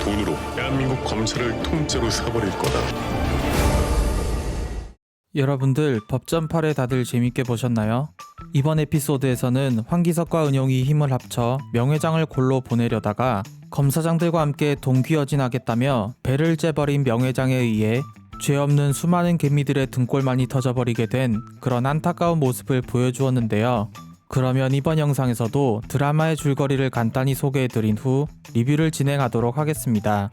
돈으로 대한민국 검찰을 통째로 사버릴 거다. 여러분들 법전 8회 다들 재밌게 보셨나요? 이번 에피소드에서는 황기석과 은용이 힘을 합쳐 명회장을 골로 보내려다가 검사장들과 함께 동기어진하겠다며 배를 째버린 명회장에 의해 죄 없는 수많은 개미들의 등골만이 터져버리게 된 그런 안타까운 모습을 보여주었는데요. 그러면 이번 영상에서도 드라마의 줄거리를 간단히 소개해드린 후 리뷰를 진행하도록 하겠습니다.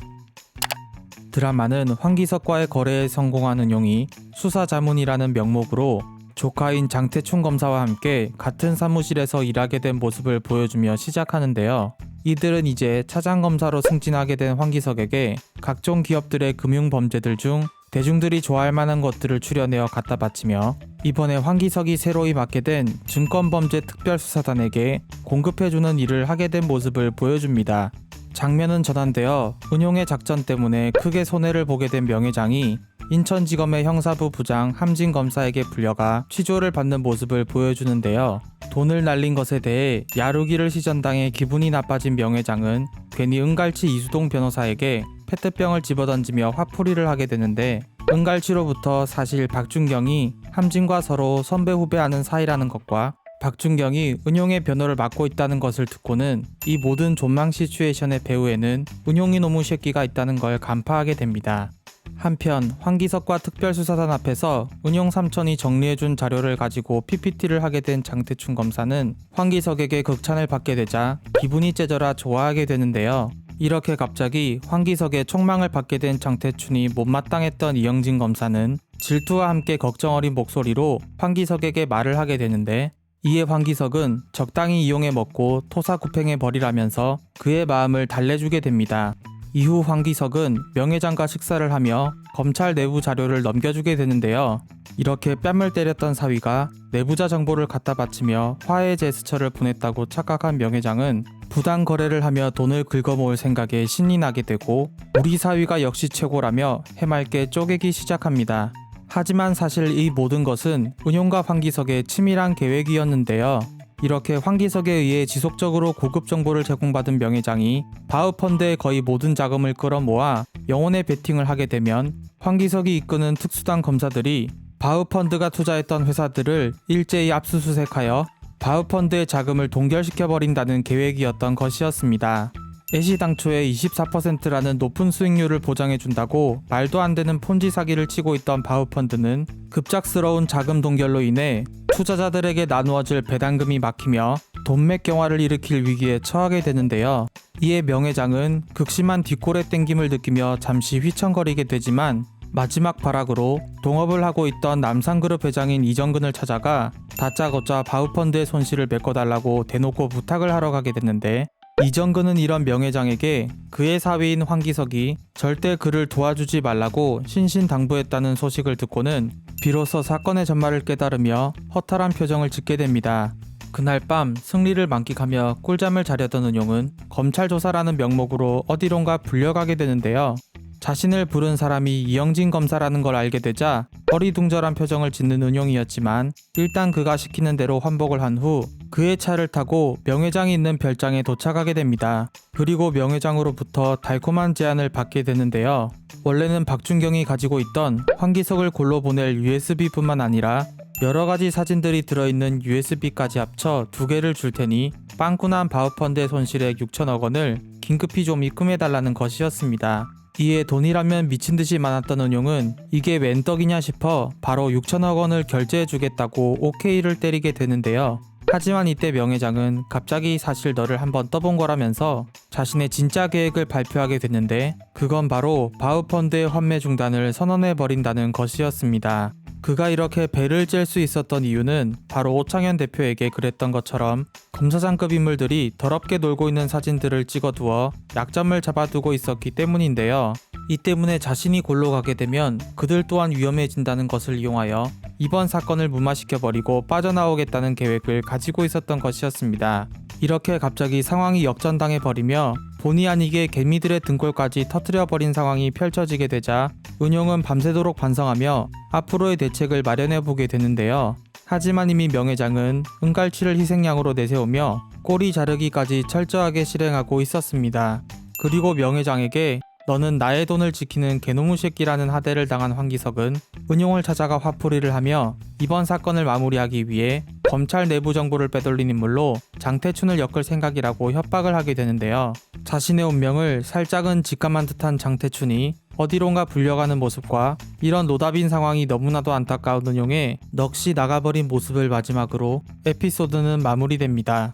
드라마는 황기석과의 거래에 성공한 은용이 수사자문이라는 명목으로 조카인 장태춘 검사와 함께 같은 사무실에서 일하게 된 모습을 보여주며 시작하는데요. 이들은 이제 차장검사로 승진하게 된 황기석에게 각종 기업들의 금융범죄들 중 대중들이 좋아할 만한 것들을 추려내어 갖다 바치며 이번에 황기석이 새로이 맡게 된 증권범죄특별수사단에게 공급해주는 일을 하게 된 모습을 보여줍니다. 장면은 전환되어 은용의 작전 때문에 크게 손해를 보게 된 명회장이 인천지검의 형사부 부장 함진검사에게 불려가 취조를 받는 모습을 보여주는데요. 돈을 날린 것에 대해 야루기를 시전당해 기분이 나빠진 명회장은 괜히 은갈치 이수동 변호사에게 페트병을 집어던지며 화풀이를 하게 되는데 은갈치로부터 사실 박준경이 함진과 서로 선배 후배하는 사이라는 것과 박준경이 은용의 변호를 맡고 있다는 것을 듣고는 이 모든 존망 시츄에이션의 배후에는 은용이 놈의 새끼가 있다는 걸 간파하게 됩니다. 한편 황기석과 특별수사단 앞에서 은용 삼촌이 정리해준 자료를 가지고 PPT를 하게 된 장태춘 검사는 황기석에게 극찬을 받게 되자 기분이 째져라 좋아하게 되는데요. 이렇게 갑자기 황기석의 총망을 받게 된 장태춘이 못마땅했던 이영진 검사는 질투와 함께 걱정 어린 목소리로 황기석에게 말을 하게 되는데 이에 황기석은 적당히 이용해 먹고 토사구팽해 버리라면서 그의 마음을 달래주게 됩니다. 이후 황기석은 명회장과 식사를 하며 검찰 내부 자료를 넘겨주게 되는데요. 이렇게 뺨을 때렸던 사위가 내부자 정보를 갖다 바치며 화해 제스처를 보냈다고 착각한 명회장은 부당 거래를 하며 돈을 긁어모을 생각에 신이 나게 되고 우리 사위가 역시 최고라며 해맑게 쪼개기 시작합니다. 하지만 사실 이 모든 것은 은용과 황기석의 치밀한 계획이었는데요. 이렇게 황기석에 의해 지속적으로 고급 정보를 제공받은 명회장이 바우펀드의 거의 모든 자금을 끌어모아 영혼의 베팅을 하게 되면 황기석이 이끄는 특수단 검사들이 바우펀드가 투자했던 회사들을 일제히 압수수색하여 바우펀드의 자금을 동결시켜버린다는 계획이었던 것이었습니다. 애시당초에 24%라는 높은 수익률을 보장해준다고 말도 안 되는 폰지 사기를 치고 있던 바우펀드는 급작스러운 자금 동결로 인해 투자자들에게 나누어질 배당금이 막히며 돈맥 경화를 일으킬 위기에 처하게 되는데요. 이에 명회장은 극심한 뒷골의 땡김을 느끼며 잠시 휘청거리게 되지만 마지막 발악으로 동업을 하고 있던 남산그룹 회장인 이정근을 찾아가 다짜고짜 바우펀드의 손실을 메꿔달라고 대놓고 부탁을 하러 가게 됐는데 이정근은 이런 명회장에게 그의 사위인 황기석이 절대 그를 도와주지 말라고 신신당부했다는 소식을 듣고는 비로소 사건의 전말을 깨달으며 허탈한 표정을 짓게 됩니다. 그날 밤 승리를 만끽하며 꿀잠을 자려던 은용은 검찰 조사라는 명목으로 어디론가 불려가게 되는데요. 자신을 부른 사람이 이영진 검사라는 걸 알게 되자 어리둥절한 표정을 짓는 은용이었지만 일단 그가 시키는 대로 환복을 한 후 그의 차를 타고 명회장이 있는 별장에 도착하게 됩니다. 그리고 명회장으로부터 달콤한 제안을 받게 되는데요. 원래는 박준경이 가지고 있던 황기석을 골로 보낼 USB뿐만 아니라 여러가지 사진들이 들어있는 USB까지 합쳐 2개를 줄 테니 빵꾸난 바우펀드의 손실액 6천억 원을 긴급히 좀 입금해달라는 것이었습니다. 이에 돈이라면 미친듯이 많았던 은용은 이게 웬 떡이냐 싶어 바로 6천억 원을 결제해주겠다고 OK를 때리게 되는데요. 하지만 이때 명회장은 갑자기 사실 너를 한번 떠본 거라면서 자신의 진짜 계획을 발표하게 됐는데 그건 바로 바우펀드의 환매 중단을 선언해버린다는 것이었습니다. 그가 이렇게 배를 찔 수 있었던 이유는 바로 오창현 대표에게 그랬던 것처럼 검사장급 인물들이 더럽게 놀고 있는 사진들을 찍어두어 약점을 잡아두고 있었기 때문인데요. 이 때문에 자신이 골로 가게 되면 그들 또한 위험해진다는 것을 이용하여 이번 사건을 무마시켜버리고 빠져나오겠다는 계획을 가지고 있었던 것이었습니다. 이렇게 갑자기 상황이 역전당해버리며 본의 아니게 개미들의 등골까지 터뜨려버린 상황이 펼쳐지게 되자 은용은 밤새도록 반성하며 앞으로의 대책을 마련해보게 되는데요. 하지만 이미 명회장은 은갈치를 희생양으로 내세우며 꼬리 자르기까지 철저하게 실행하고 있었습니다. 그리고 명회장에게 너는 나의 돈을 지키는 개노무 새끼라는 하대를 당한 황기석은 은용을 찾아가 화풀이를 하며 이번 사건을 마무리하기 위해 검찰 내부 정보를 빼돌린 인물로 장태춘을 엮을 생각이라고 협박을 하게 되는데요. 자신의 운명을 살짝은 직감한 듯한 장태춘이 어디론가 불려가는 모습과 이런 노답인 상황이 너무나도 안타까운 은용의 넋이 나가버린 모습을 마지막으로 에피소드는 마무리됩니다.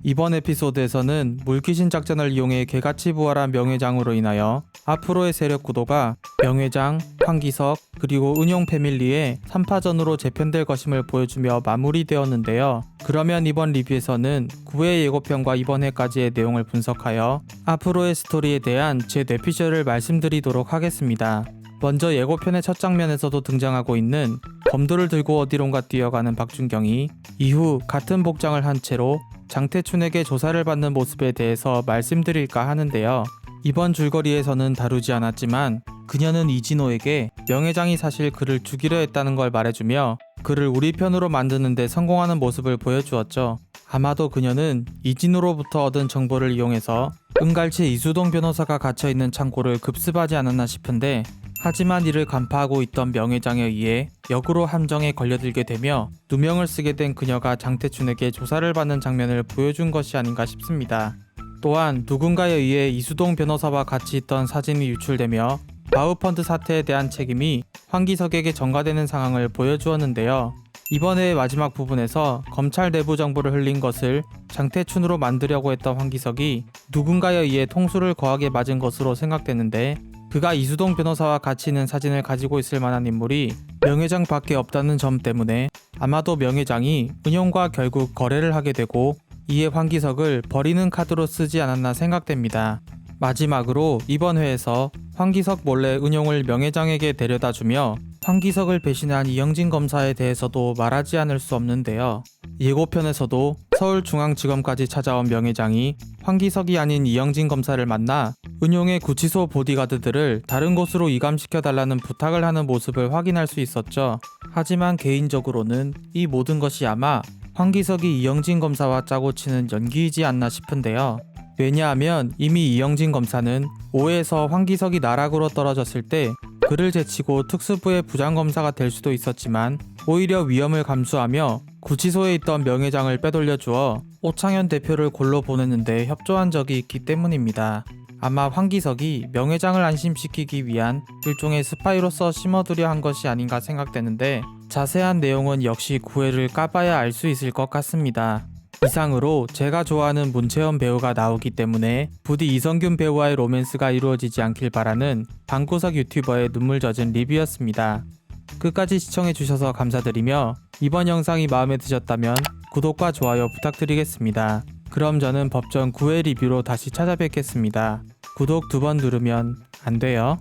이번 에피소드에서는 물귀신 작전을 이용해 개같이 부활한 명회장으로 인하여 앞으로의 세력 구도가 명회장, 황기석, 그리고 은용 패밀리의 3파전으로 재편될 것임을 보여주며 마무리되었는데요. 그러면 이번 리뷰에서는 9회 예고편과 이번 회까지의 내용을 분석하여 앞으로의 스토리에 대한 제 뇌피셜을 말씀드리도록 하겠습니다. 먼저 예고편의 첫 장면에서도 등장하고 있는 검도를 들고 어디론가 뛰어가는 박준경이 이후 같은 복장을 한 채로 장태춘에게 조사를 받는 모습에 대해서 말씀드릴까 하는데요. 이번 줄거리에서는 다루지 않았지만 그녀는 이진호에게 명회장이 사실 그를 죽이려 했다는 걸 말해주며 그를 우리 편으로 만드는 데 성공하는 모습을 보여주었죠. 아마도 그녀는 이진호로부터 얻은 정보를 이용해서 은갈치 이수동 변호사가 갇혀있는 창고를 급습하지 않았나 싶은데 하지만 이를 간파하고 있던 명회장에 의해 역으로 함정에 걸려들게 되며 누명을 쓰게 된 그녀가 장태춘에게 조사를 받는 장면을 보여준 것이 아닌가 싶습니다. 또한 누군가에 의해 이수동 변호사와 같이 있던 사진이 유출되며 바우펀드 사태에 대한 책임이 황기석에게 전가되는 상황을 보여주었는데요. 이번 회의 마지막 부분에서 검찰 내부 정보를 흘린 것을 장태춘으로 만들려고 했던 황기석이 누군가에 의해 통수를 거하게 맞은 것으로 생각되는데 그가 이수동 변호사와 같이 있는 사진을 가지고 있을 만한 인물이 명회장 밖에 없다는 점 때문에 아마도 명회장이 은용과 결국 거래를 하게 되고 이에 황기석을 버리는 카드로 쓰지 않았나 생각됩니다. 마지막으로 이번 회에서 황기석 몰래 은용을 명회장에게 데려다주며 황기석을 배신한 이영진 검사에 대해서도 말하지 않을 수 없는데요. 예고편에서도 서울중앙지검까지 찾아온 명회장이 황기석이 아닌 이영진 검사를 만나 은용의 구치소 보디가드들을 다른 곳으로 이감시켜달라는 부탁을 하는 모습을 확인할 수 있었죠. 하지만 개인적으로는 이 모든 것이 아마 황기석이 이영진 검사와 짜고 치는 연기이지 않나 싶은데요. 왜냐하면 이미 이영진 검사는 5회에서 황기석이 나락으로 떨어졌을 때 그를 제치고 특수부의 부장검사가 될 수도 있었지만 오히려 위험을 감수하며 구치소에 있던 명회장을 빼돌려 주어 오창현 대표를 골로 보냈는데 협조한 적이 있기 때문입니다. 아마 황기석이 명회장을 안심시키기 위한 일종의 스파이로서 심어두려 한 것이 아닌가 생각되는데 자세한 내용은 역시 9회를 까봐야 알 수 있을 것 같습니다. 이상으로 제가 좋아하는 문채원 배우가 나오기 때문에 부디 이성균 배우와의 로맨스가 이루어지지 않길 바라는 방구석 유튜버의 눈물 젖은 리뷰였습니다. 끝까지 시청해주셔서 감사드리며 이번 영상이 마음에 드셨다면 구독과 좋아요 부탁드리겠습니다. 그럼 저는 법전 9회 리뷰로 다시 찾아뵙겠습니다. 구독 2번 누르면 안 돼요.